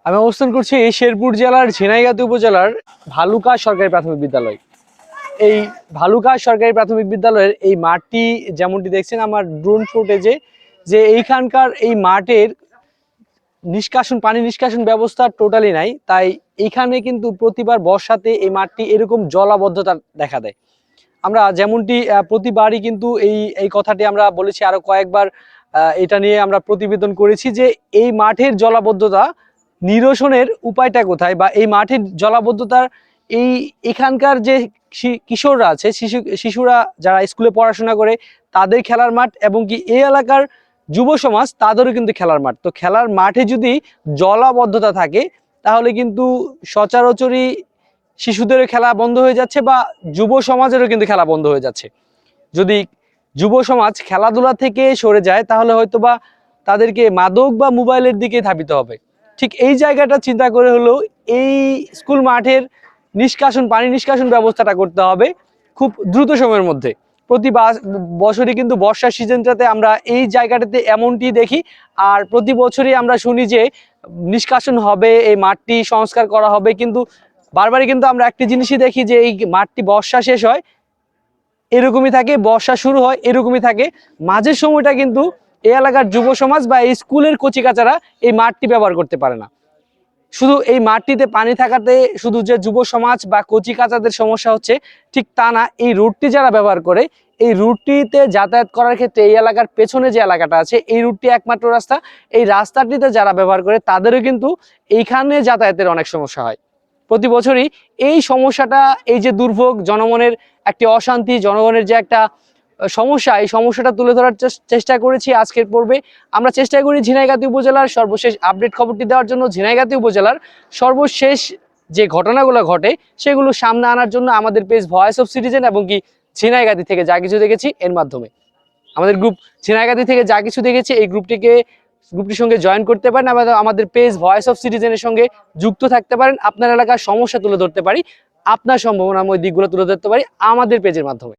আমি অবস্থান করছি শেরপুর জেলার ঝিনাইগাতি উপজেলার ভালুকা সরকারি প্রাথমিক বিদ্যালয়। এই ভালুকা সরকারি প্রাথমিক বিদ্যালয়ের এই মাঠটি যেমনটি দেখছেন আমার ড্রোন ফুটেজে, যে এইখানকার এই মাঠের পানি নিষ্কাশন ব্যবস্থা টোটালি নাই। তাই এইখানে কিন্তু প্রতিবার বর্ষাতে এই মাঠটি এরকম জলাবদ্ধতা দেখা দেয়। আমরা যেমনটি প্রতিবারই কিন্তু এই কথাটি আমরা বলেছি, আরো কয়েকবার এটা নিয়ে আমরা প্রতিবেদন করেছি যে এই মাঠের জলাবদ্ধতা নিরসনের উপায়টা কোথায়, বা এই মাঠের জলাবদ্ধতার এখানকার যে কিশোররা আছে, শিশুরা যারা স্কুলে পড়াশোনা করে তাদের খেলার মাঠ, এবং কি এই এলাকার যুব সমাজ তাদেরও কিন্তু খেলার মাঠ। তো খেলার মাঠে যদি জলাবদ্ধতা থাকে তাহলে কিন্তু সচরাচরই শিশুদেরও খেলা বন্ধ হয়ে যাচ্ছে, বা যুব সমাজেরও কিন্তু খেলা বন্ধ হয়ে যাচ্ছে। যদি যুব সমাজ খেলাধুলা থেকে সরে যায় তাহলে হয়তোবা তাদেরকে মাদক বা মোবাইলের দিকে ধাবিত হবে। ঠিক এই জায়গাটা চিন্তা করে হলেও এই স্কুল মাঠের পানি নিষ্কাশন ব্যবস্থাটা করতে হবে খুব দ্রুত সময়ের মধ্যে। প্রতি বছরই কিন্তু বর্ষার সিজনটাতে আমরা এই জায়গাটাতে এমনটি দেখি, আর প্রতি বছরই আমরা শুনি যে নিষ্কাশন হবে, এই মাঠটি সংস্কার করা হবে, কিন্তু বারবারই কিন্তু আমরা একটি জিনিসই দেখি যে এই মাঠটি বর্ষা শেষ হয় এরকমই থাকে, বর্ষা শুরু হয় এরকমই থাকে। মাঝের সময়টা কিন্তু এই এলাকার যুব সমাজ বা এই স্কুলের কচিকাচারা এই মাঠটি ব্যবহার করতে পারে না। শুধু এই মাঠটিতে পানি থাকাতে শুধু যে যুব সমাজ বা কচিকাচাদের সমস্যা হচ্ছে ঠিক তা না, এই রুটটি যারা ব্যবহার করে এই রুটটিতে যাতায়াত করার ক্ষেত্রে এই এলাকার পেছনে যে এলাকাটা আছে এই রুটটি একমাত্র রাস্তা, এই রাস্তাটিতে যারা ব্যবহার করে তাদেরও কিন্তু এইখানে যাতায়াতের অনেক সমস্যা হয়। প্রতি বছরই এই সমস্যাটা, এই যে দুর্ভোগ, জনমনের একটি অশান্তি, জনগণের যে একটা সমস্যা, এই সমস্যাটা তুলে ধরার চেষ্টা করেছি আজকের পর্বে। আমরা চেষ্টা করি ঝিনাইগাতি উপজেলার সর্বশেষ আপডেট খবরটি দেওয়ার জন্য, ঝিনাইগাতি উপজেলার সর্বশেষ যে ঘটনাগুলো ঘটে সেগুলো সামনে আনার জন্য আমাদের পেজ ভয়েস অফ সিটিজেন এবং কি ঝিনাইগাতি থেকে যা কিছু দেখেছি এর মাধ্যমে। আমাদের গ্রুপ ঝিনাইগাতি থেকে যা কিছু দেখেছি এই গ্রুপটির সঙ্গে জয়েন করতে পারেন, আমাদের পেজ ভয়েস অফ সিটিজেনের সঙ্গে যুক্ত থাকতে পারেন। আপনার এলাকার সমস্যা তুলে ধরতে পারি, আপনার সম্ভাবনাময় দিকগুলো তুলে ধরতে পারি আমাদের পেজের মাধ্যমে।